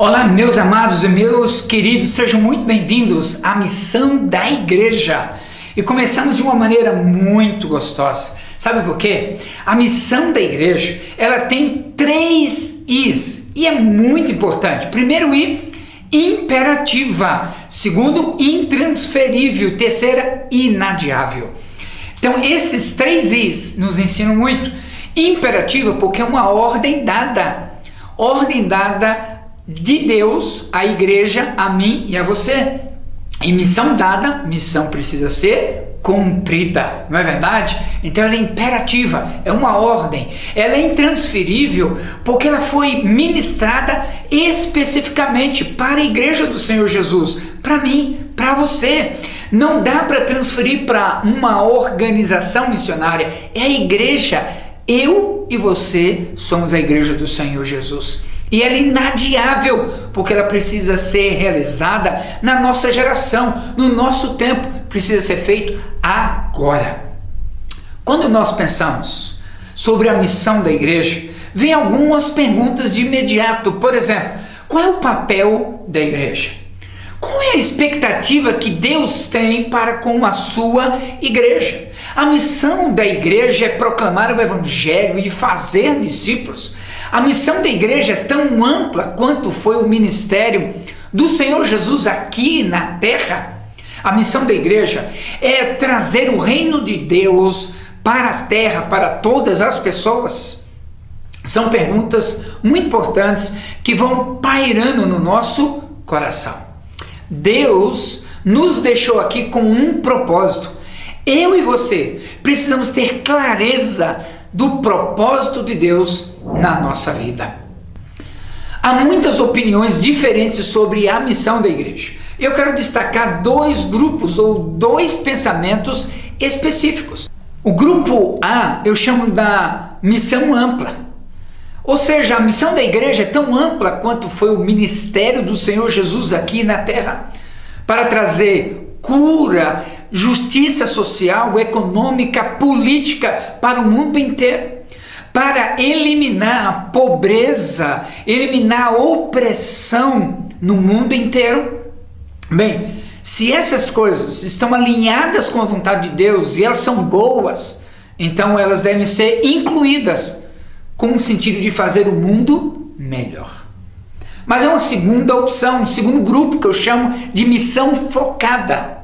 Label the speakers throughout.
Speaker 1: Olá, meus amados e meus queridos, sejam muito bem-vindos à missão da igreja. E começamos de uma maneira muito gostosa. Sabe por quê? A missão da igreja, ela tem 3 I's e é muito importante. Primeiro I, imperativa. Segundo, intransferível. Terceira, inadiável. Então, esses 3 I's nos ensinam muito. Imperativa porque é uma ordem dada. Ordem dada de Deus, à igreja, a mim e a você. E missão dada, missão precisa ser cumprida, não é verdade? Então ela é imperativa, é uma ordem. Ela é intransferível porque ela foi ministrada especificamente para a igreja do Senhor Jesus, para mim, para você. Não dá para transferir para uma organização missionária, é a igreja. Eu e você somos a igreja do Senhor Jesus. E ela é inadiável, porque ela precisa ser realizada na nossa geração, no nosso tempo, precisa ser feito agora. Quando nós pensamos sobre a missão da igreja, vem algumas perguntas de imediato. Por exemplo, qual é o papel da igreja? Qual é a expectativa que Deus tem para com a sua igreja? A missão da igreja é proclamar o evangelho e fazer discípulos. A missão da igreja é tão ampla quanto foi o ministério do Senhor Jesus aqui na terra. A missão da igreja é trazer o reino de Deus para a terra, para todas as pessoas. São perguntas muito importantes que vão pairando no nosso coração. Deus nos deixou aqui com um propósito. Eu e você precisamos ter clareza do propósito de Deus na nossa vida. Há muitas opiniões diferentes sobre a missão da igreja. Eu quero destacar 2 grupos ou 2 pensamentos específicos. O grupo A eu chamo da missão ampla. Ou seja, a missão da igreja é tão ampla quanto foi o ministério do Senhor Jesus aqui na terra, para trazer cura, justiça social, econômica, política para o mundo inteiro, para eliminar a pobreza, eliminar a opressão no mundo inteiro. Bem, se essas coisas estão alinhadas com a vontade de Deus e elas são boas, então elas devem ser incluídas com o sentido de fazer o mundo melhor. Mas é uma segunda opção, um segundo grupo que eu chamo de missão focada.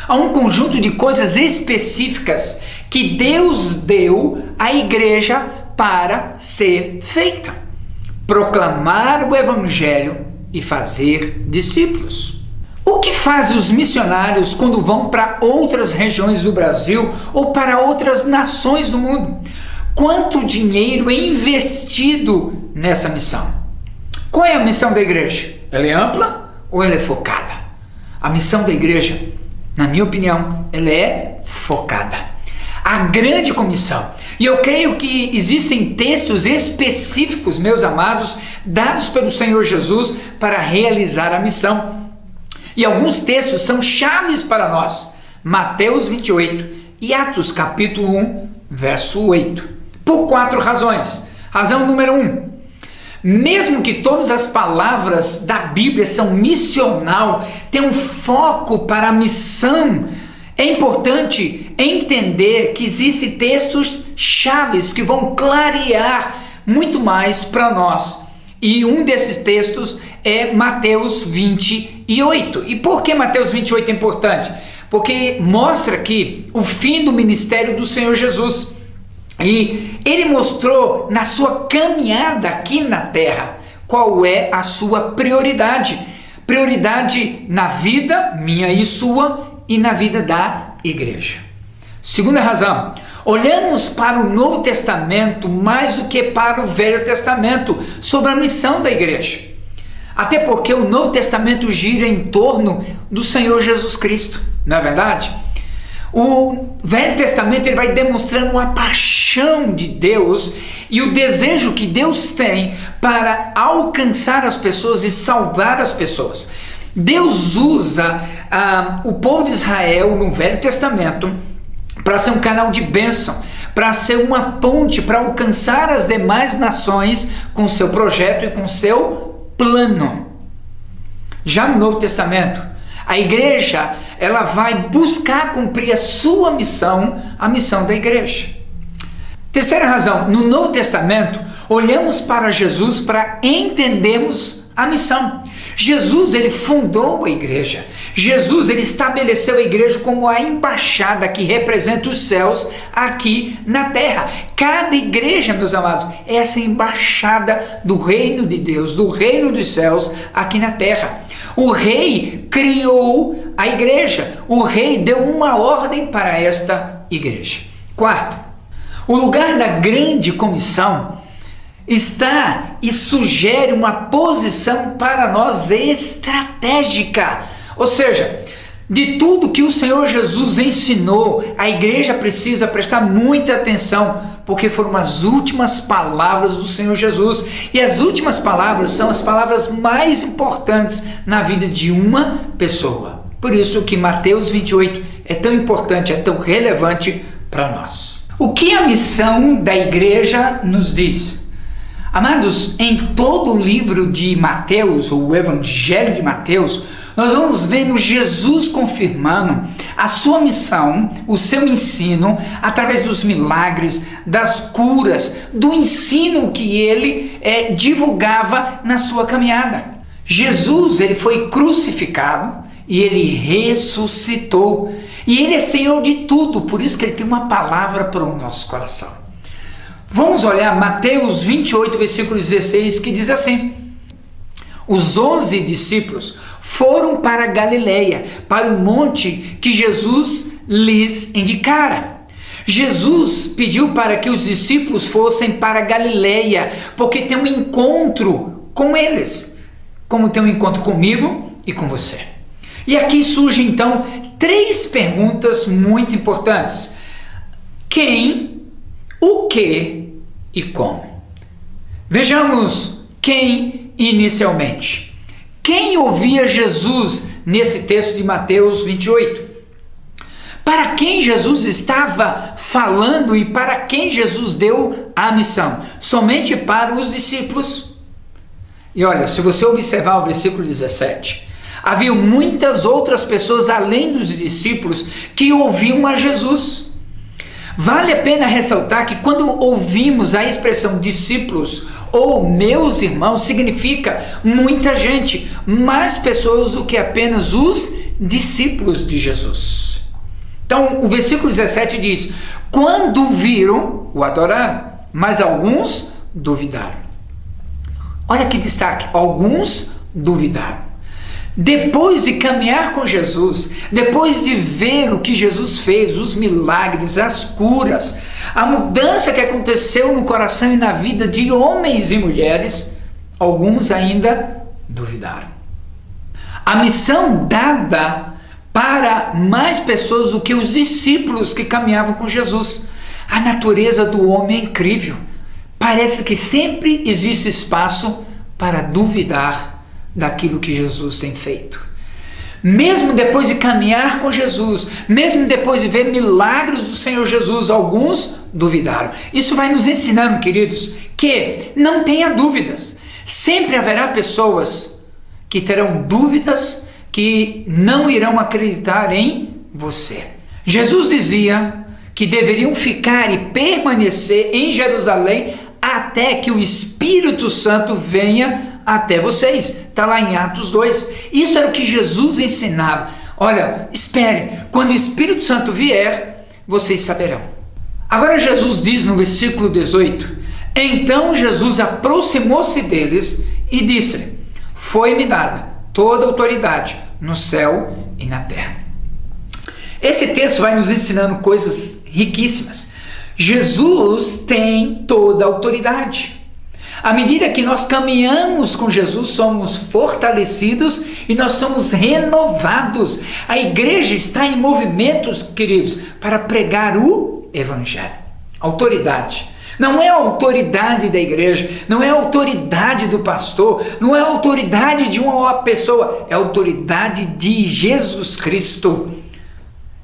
Speaker 1: Há um conjunto de coisas específicas que Deus deu à igreja para ser feita. Proclamar o evangelho e fazer discípulos. O que fazem os missionários quando vão para outras regiões do Brasil ou para outras nações do mundo? Quanto dinheiro é investido nessa missão? Qual é a missão da igreja? Ela é ampla ou ela é focada? A missão da igreja, na minha opinião, ela é focada. A grande comissão. E eu creio que existem textos específicos, meus amados, dados pelo Senhor Jesus para realizar a missão. E alguns textos são chaves para nós. Mateus 28 e Atos capítulo 1, verso 8. Por 4 razões. Razão número 1. Mesmo que todas as palavras da Bíblia são missional, tem um foco para a missão, é importante entender que existem textos chaves que vão clarear muito mais para nós. E um desses textos é Mateus 28. E por que Mateus 28 é importante? Porque mostra aqui o fim do ministério do Senhor Jesus. E ele mostrou na sua caminhada aqui na terra qual é a sua prioridade. Prioridade na vida minha e sua e na vida da igreja. Segunda razão, olhamos para o Novo Testamento mais do que para o Velho Testamento sobre a missão da igreja. Até porque o Novo Testamento gira em torno do Senhor Jesus Cristo, não é verdade? O Velho Testamento ele vai demonstrando a paixão de Deus e o desejo que Deus tem para alcançar as pessoas e salvar as pessoas. Deus usa o povo de Israel no Velho Testamento para ser um canal de bênção, para ser uma ponte para alcançar as demais nações com seu projeto e com seu plano. Já no Novo Testamento, a igreja, ela vai buscar cumprir a sua missão, a missão da igreja. Terceira razão, no Novo Testamento, olhamos para Jesus para entendermos a missão. Jesus, ele fundou a igreja. Jesus, ele estabeleceu a igreja como a embaixada que representa os céus aqui na terra. Cada igreja, meus amados, é essa embaixada do reino de Deus, do reino dos céus aqui na terra. O rei criou a igreja. O rei deu uma ordem para esta igreja. Quarto, o lugar da grande comissão está e sugere uma posição para nós estratégica. Ou seja, de tudo que o Senhor Jesus ensinou, a igreja precisa prestar muita atenção, porque foram as últimas palavras do Senhor Jesus. E as últimas palavras são as palavras mais importantes na vida de uma pessoa. Por isso que Mateus 28 é tão importante, é tão relevante para nós. O que a missão da igreja nos diz? Amados, em todo o livro de Mateus, ou o Evangelho de Mateus, nós vamos vendo Jesus confirmando a sua missão, o seu ensino, através dos milagres, das curas, do ensino que ele divulgava na sua caminhada. Jesus, ele foi crucificado e ele ressuscitou. E ele é Senhor de tudo, por isso que ele tem uma palavra para o nosso coração. Vamos olhar Mateus 28, versículo 16, que diz assim: os 11 discípulos foram para Galileia, para o monte que Jesus lhes indicara. Jesus pediu para que os discípulos fossem para Galileia, porque tem um encontro com eles, como tem um encontro comigo e com você. E aqui surgem então 3 perguntas muito importantes: quem, o que e como. Vejamos quem inicialmente. Quem ouvia Jesus nesse texto de Mateus 28? Para quem Jesus estava falando e para quem Jesus deu a missão? Somente para os discípulos. E olha, se você observar o versículo 17, havia muitas outras pessoas além dos discípulos que ouviam a Jesus. Vale a pena ressaltar que quando ouvimos a expressão discípulos ou meus irmãos, significa muita gente, mais pessoas do que apenas os discípulos de Jesus. Então o versículo 17 diz: quando viram, o adoraram, mas alguns duvidaram. Olha que destaque, alguns duvidaram. Depois de caminhar com Jesus, depois de ver o que Jesus fez, os milagres, as curas, a mudança que aconteceu no coração e na vida de homens e mulheres, alguns ainda duvidaram. A missão dada para mais pessoas do que os discípulos que caminhavam com Jesus. A natureza do homem é incrível. Parece que sempre existe espaço para duvidar daquilo que Jesus tem feito. Mesmo depois de caminhar com Jesus, mesmo depois de ver milagres do Senhor Jesus, alguns duvidaram. Isso vai nos ensinando, queridos, que não tenha dúvidas. Sempre haverá pessoas que terão dúvidas, que não irão acreditar em você. Jesus dizia que deveriam ficar e permanecer em Jerusalém até que o Espírito Santo venha até vocês. Está lá em Atos 2. Isso era o que Jesus ensinava. Olha, espere, quando o Espírito Santo vier, vocês saberão. Agora Jesus diz no versículo 18: então Jesus aproximou-se deles e disse: foi-me dada toda a autoridade no céu e na terra. Esse texto vai nos ensinando coisas riquíssimas. Jesus tem toda a autoridade. À medida que nós caminhamos com Jesus, somos fortalecidos e nós somos renovados. A igreja está em movimentos, queridos, para pregar o Evangelho. Autoridade. Não é a autoridade da igreja, não é a autoridade do pastor, não é a autoridade de uma pessoa, é a autoridade de Jesus Cristo.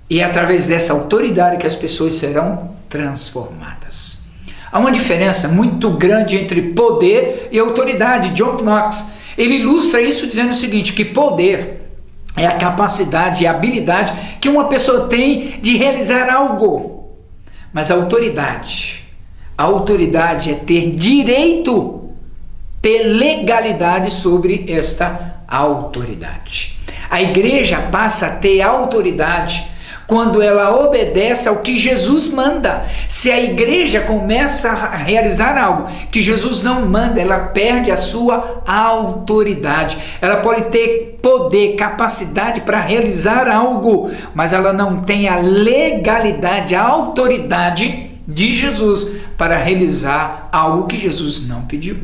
Speaker 1: E é através dessa autoridade que as pessoas serão transformadas. Há uma diferença muito grande entre poder e autoridade. John Knox, Ele ilustra isso dizendo o seguinte, que poder é a capacidade e a habilidade que uma pessoa tem de realizar algo. Mas a autoridade é ter direito, ter legalidade sobre esta autoridade. A igreja passa a ter autoridade quando ela obedece ao que Jesus manda. Se a igreja começa a realizar algo que Jesus não manda, ela perde a sua autoridade. Ela pode ter poder, capacidade para realizar algo, mas ela não tem a legalidade, a autoridade de Jesus para realizar algo que Jesus não pediu.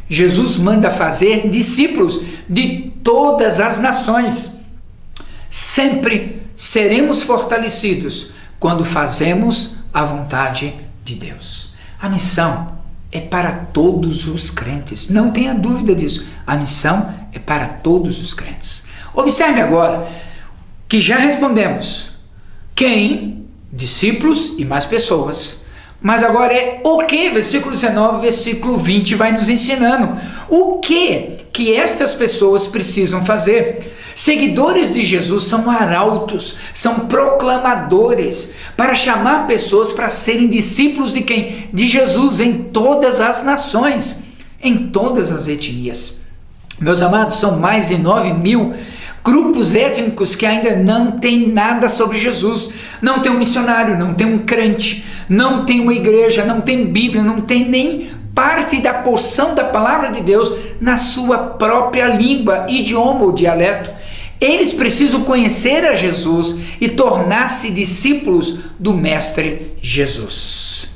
Speaker 1: Jesus manda fazer discípulos de todas as nações. Sempre seremos fortalecidos quando fazemos a vontade de Deus. A missão é para todos os crentes, não tenha dúvida disso. A missão é para todos os crentes. Observe agora que já respondemos quem, discípulos e mais pessoas. Mas agora é o que? Versículo 19, versículo 20 vai nos ensinando. O que estas pessoas precisam fazer? Seguidores de Jesus são arautos, são proclamadores para chamar pessoas para serem discípulos de quem? De Jesus em todas as nações, em todas as etnias. Meus amados, são mais de 9.000 grupos étnicos que ainda não tem nada sobre Jesus. Não tem um missionário, não tem um crente, não tem uma igreja, não tem Bíblia, não tem nem parte da porção da palavra de Deus na sua própria língua, idioma ou dialeto. Eles precisam conhecer a Jesus e tornar-se discípulos do Mestre Jesus.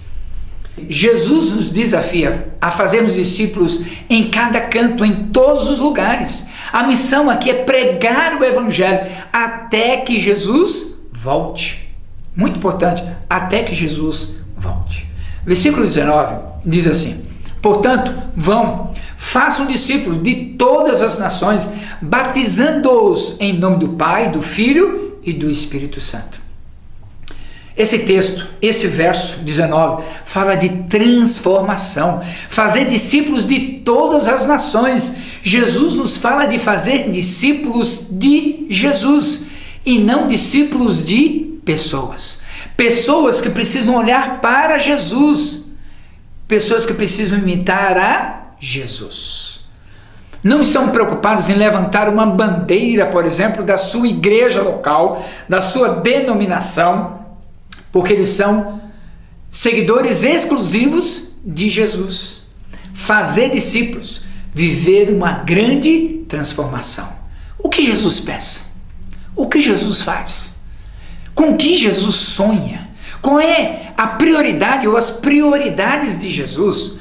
Speaker 1: Jesus nos desafia a fazermos discípulos em cada canto, em todos os lugares. A missão aqui é pregar o Evangelho até que Jesus volte. Muito importante, até que Jesus volte. Versículo 19 diz assim: portanto, vão, façam discípulos de todas as nações, batizando-os em nome do Pai, do Filho e do Espírito Santo. Esse texto, esse verso 19, fala de transformação, fazer discípulos de todas as nações. Jesus nos fala de fazer discípulos de Jesus e não discípulos de pessoas. Pessoas que precisam olhar para Jesus, pessoas que precisam imitar a Jesus. Não estão preocupados em levantar uma bandeira, por exemplo, da sua igreja local, da sua denominação, porque eles são seguidores exclusivos de Jesus. Fazer discípulos, viver uma grande transformação. O que Jesus pensa? O que Jesus faz? Com que Jesus sonha? Qual é a prioridade ou as prioridades de Jesus?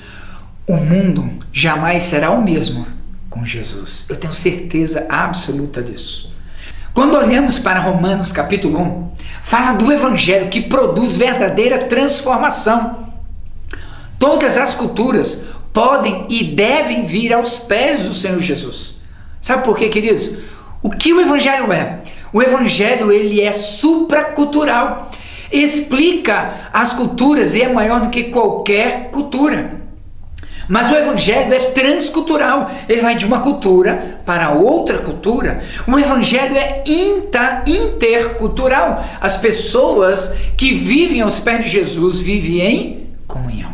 Speaker 1: O mundo jamais será o mesmo com Jesus. Eu tenho certeza absoluta disso. Quando olhamos para Romanos capítulo 1, fala do Evangelho que produz verdadeira transformação. Todas as culturas podem e devem vir aos pés do Senhor Jesus. Sabe por quê, queridos? O que o Evangelho é? O Evangelho, ele é supracultural. Explica as culturas e é maior do que qualquer cultura. Mas o Evangelho é transcultural, ele vai de uma cultura para outra cultura. O Evangelho é intercultural. As pessoas que vivem aos pés de Jesus vivem em comunhão.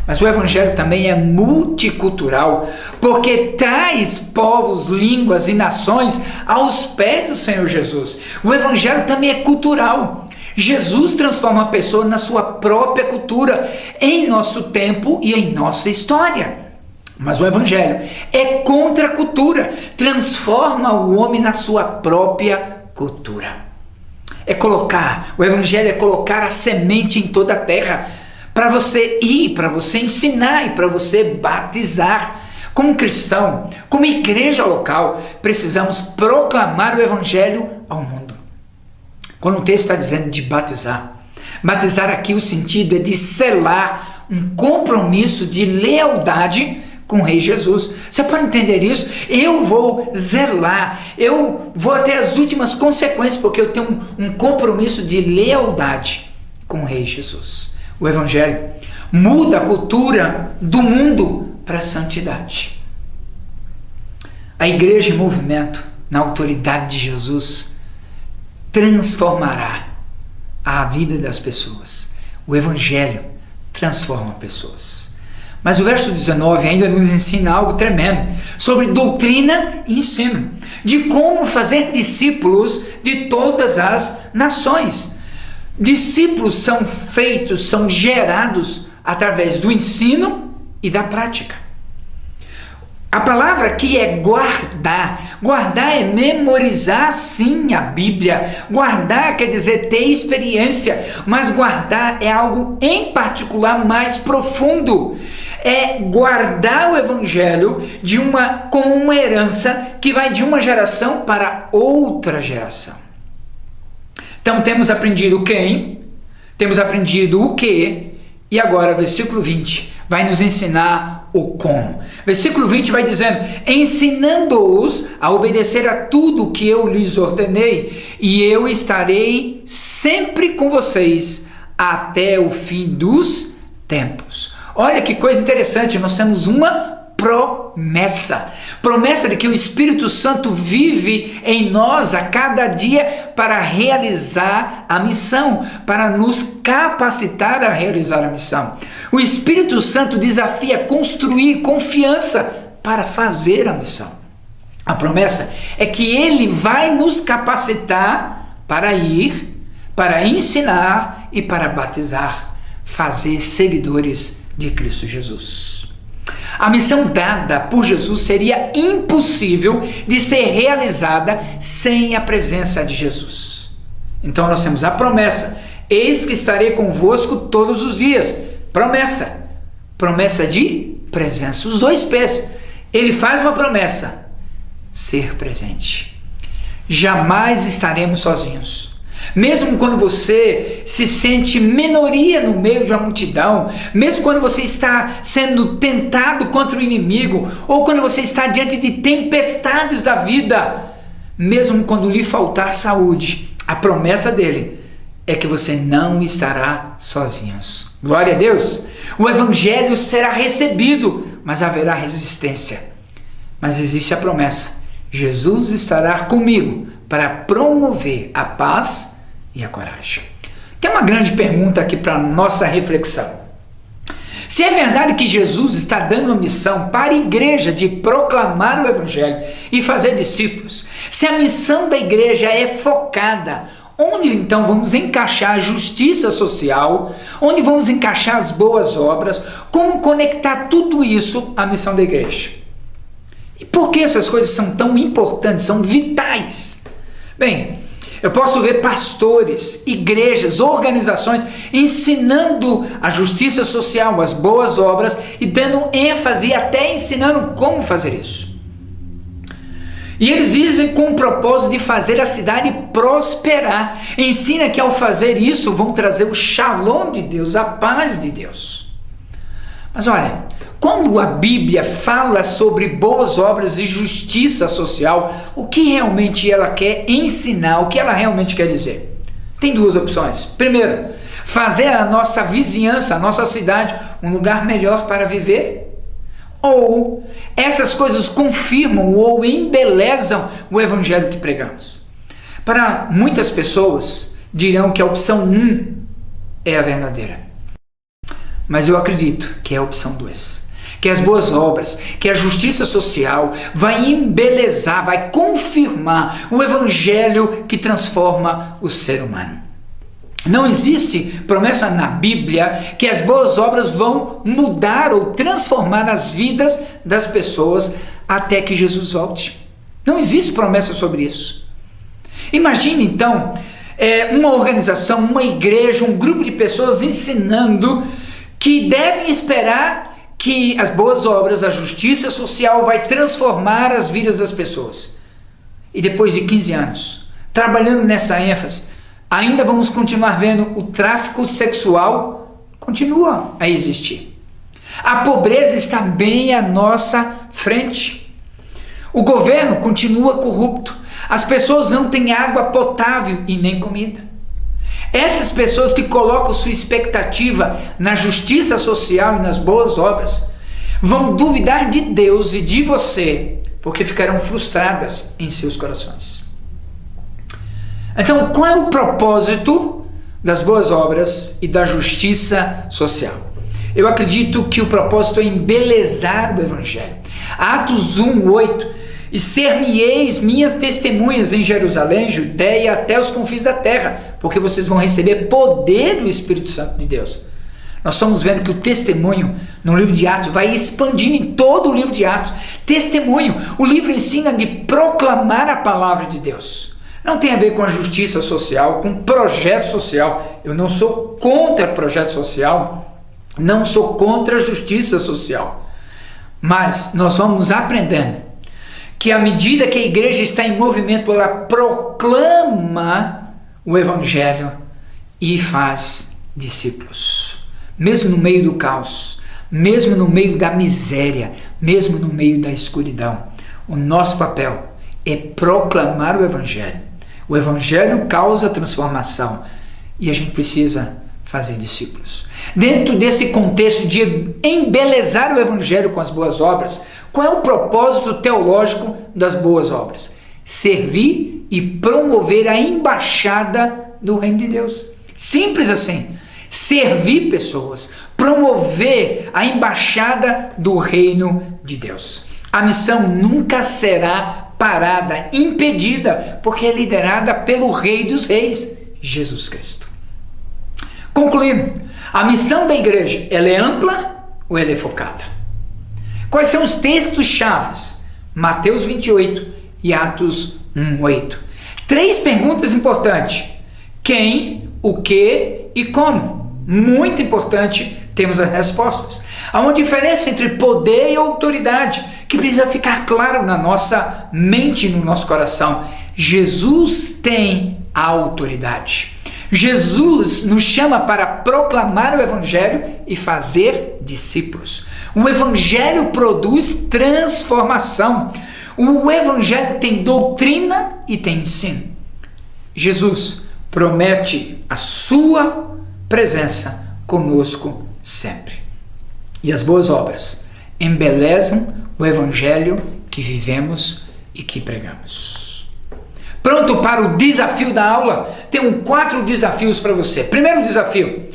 Speaker 1: Mas o Evangelho também é multicultural, porque traz povos, línguas e nações aos pés do Senhor Jesus. O Evangelho também é cultural. Jesus transforma a pessoa na sua própria cultura, em nosso tempo e em nossa história. Mas o Evangelho é contra a cultura, transforma o homem na sua própria cultura. O Evangelho é colocar a semente em toda a terra, para você ir, para você ensinar e para você batizar. Como cristão, como igreja local, precisamos proclamar o Evangelho ao mundo. Quando o texto está dizendo de batizar aqui o sentido é de selar um compromisso de lealdade com o Rei Jesus. Você pode entender isso? Eu vou zelar, eu vou até as últimas consequências, porque eu tenho um compromisso de lealdade com o Rei Jesus. O Evangelho muda a cultura do mundo para a santidade. A igreja em movimento, na autoridade de Jesus, transformará a vida das pessoas. O Evangelho transforma pessoas. Mas o verso 19 ainda nos ensina algo tremendo sobre doutrina e ensino, de como fazer discípulos de todas as nações. Discípulos são feitos, são gerados através do ensino e da prática. A palavra aqui é guardar. Guardar é memorizar, sim, a Bíblia. Guardar quer dizer ter experiência, mas guardar é algo em particular mais profundo. É guardar o Evangelho como uma herança que vai de uma geração para outra geração. Então temos aprendido quem, temos aprendido o que, e agora versículo 20 vai nos ensinar o como. Versículo 20 vai dizendo: ensinando-os a obedecer a tudo que eu lhes ordenei, e eu estarei sempre com vocês até o fim dos tempos. Olha que coisa interessante, nós temos uma promessa de que o Espírito Santo vive em nós a cada dia para realizar a missão, para nos capacitar a realizar a missão. O Espírito Santo desafia construir confiança para fazer a missão. A promessa é que ele vai nos capacitar para ir, para ensinar e para batizar, fazer seguidores de Cristo Jesus. A missão dada por Jesus seria impossível de ser realizada sem a presença de Jesus. Então nós temos a promessa: eis que estarei convosco todos os dias. Promessa de presença. Os dois P's. Ele faz uma promessa: ser presente. Jamais estaremos sozinhos. Mesmo quando você se sente minoria no meio de uma multidão, mesmo quando você está sendo tentado contra o inimigo, ou quando você está diante de tempestades da vida, mesmo quando lhe faltar saúde, a promessa dele é que você não estará sozinhos. Glória a Deus! O Evangelho será recebido, mas haverá resistência. Mas existe a promessa: Jesus estará comigo para promover a paz e a coragem. Tem uma grande pergunta aqui para nossa reflexão. Se é verdade que Jesus está dando uma missão para a igreja de proclamar o Evangelho e fazer discípulos, se a missão da igreja é focada, onde então vamos encaixar a justiça social, onde vamos encaixar as boas obras, como conectar tudo isso à missão da igreja? E por que essas coisas são tão importantes, são vitais? Bem, eu posso ver pastores, igrejas, organizações ensinando a justiça social, as boas obras e dando ênfase e até ensinando como fazer isso. E eles dizem com o propósito de fazer a cidade prosperar. Ensina que ao fazer isso vão trazer o shalom de Deus, a paz de Deus. Mas olha, quando a Bíblia fala sobre boas obras e justiça social, o que realmente ela quer ensinar, o que ela realmente quer dizer? Tem duas opções. Primeiro, fazer a nossa vizinhança, a nossa cidade, um lugar melhor para viver. Ou essas coisas confirmam ou embelezam o Evangelho que pregamos. Para muitas pessoas, dirão que a opção 1 é a verdadeira. Mas eu acredito que é a opção 2. Que as boas obras, que a justiça social vai embelezar, vai confirmar o Evangelho que transforma o ser humano. Não existe promessa na Bíblia que as boas obras vão mudar ou transformar as vidas das pessoas até que Jesus volte. Não existe promessa sobre isso. Imagine então uma organização, uma igreja, um grupo de pessoas ensinando que devem esperar que as boas obras, a justiça social vai transformar as vidas das pessoas. E depois de 15 anos, trabalhando nessa ênfase, ainda vamos continuar vendo o tráfico sexual continua a existir. A pobreza está bem à nossa frente. O governo continua corrupto. As pessoas não têm água potável e nem comida. Essas pessoas que colocam sua expectativa na justiça social e nas boas obras vão duvidar de Deus e de você porque ficarão frustradas em seus corações. Então, qual é o propósito das boas obras e da justiça social? Eu acredito que o propósito é embelezar o Evangelho. Atos 1:8: e ser-me-eis minhas testemunhas em Jerusalém, Judeia, até os confins da terra, porque vocês vão receber poder do Espírito Santo de Deus. Nós estamos vendo que o testemunho no livro de Atos vai expandindo em todo o livro de Atos. Testemunho, o livro ensina de proclamar a palavra de Deus. Não tem a ver com a justiça social, com projeto social. Eu não sou contra projeto social, não sou contra a justiça social. Mas nós vamos aprendendo que à medida que a igreja está em movimento, ela proclama o Evangelho e faz discípulos. Mesmo no meio do caos, mesmo no meio da miséria, mesmo no meio da escuridão, o nosso papel é proclamar o Evangelho. O Evangelho causa transformação e a gente precisa fazer discípulos. Dentro desse contexto de embelezar o Evangelho com as boas obras, qual é o propósito teológico das boas obras? Servir e promover a embaixada do reino de Deus. Simples assim. Servir pessoas, promover a embaixada do reino de Deus. A missão nunca será parada, impedida, porque é liderada pelo Rei dos Reis, Jesus Cristo. Concluindo, a missão da igreja, ela é ampla ou ela é focada? Quais são os textos chaves? Mateus 28 e Atos 1:8. 3 perguntas importantes: quem, o que e como. Muito importante termos as respostas. Há uma diferença entre poder e autoridade que precisa ficar claro na nossa mente e no nosso coração. Jesus tem a autoridade. Jesus nos chama para proclamar o Evangelho e fazer discípulos. O Evangelho produz transformação. O Evangelho tem doutrina e tem ensino. Jesus promete a sua presença conosco sempre. E as boas obras embelezam o Evangelho que vivemos e que pregamos. Pronto para o desafio da aula? Tenho 4 desafios para você. Primeiro desafio: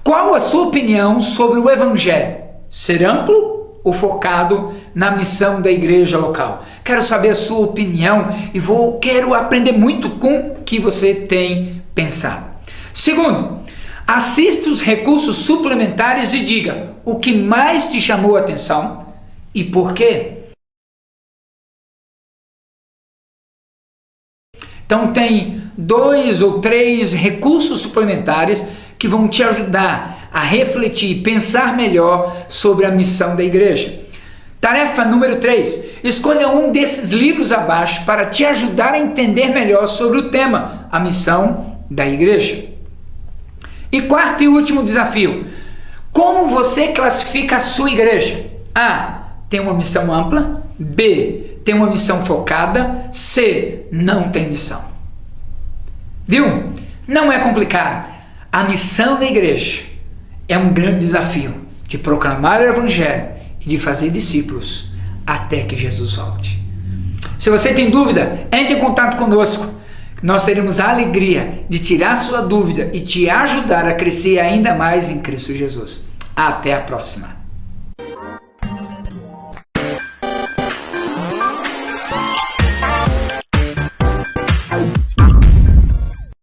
Speaker 1: qual a sua opinião sobre o Evangelho? Ser amplo ou focado na missão da igreja local? Quero saber a sua opinião e quero aprender muito com o que você tem pensado. Segundo, assista os recursos suplementares e diga o que mais te chamou a atenção e por quê. Então tem 2 ou 3 recursos suplementares que vão te ajudar a refletir e pensar melhor sobre a missão da igreja. Tarefa número 3. Escolha um desses livros abaixo para te ajudar a entender melhor sobre o tema, a missão da igreja. E quarto e último desafio: como você classifica a sua igreja? A. Tem uma missão ampla. B. Tem uma missão focada. C. Não tem missão. Viu? Não é complicado. A missão da igreja é um grande desafio de proclamar o Evangelho e de fazer discípulos até que Jesus volte. Se você tem dúvida, entre em contato conosco. Nós teremos a alegria de tirar sua dúvida e te ajudar a crescer ainda mais em Cristo Jesus. Até a próxima.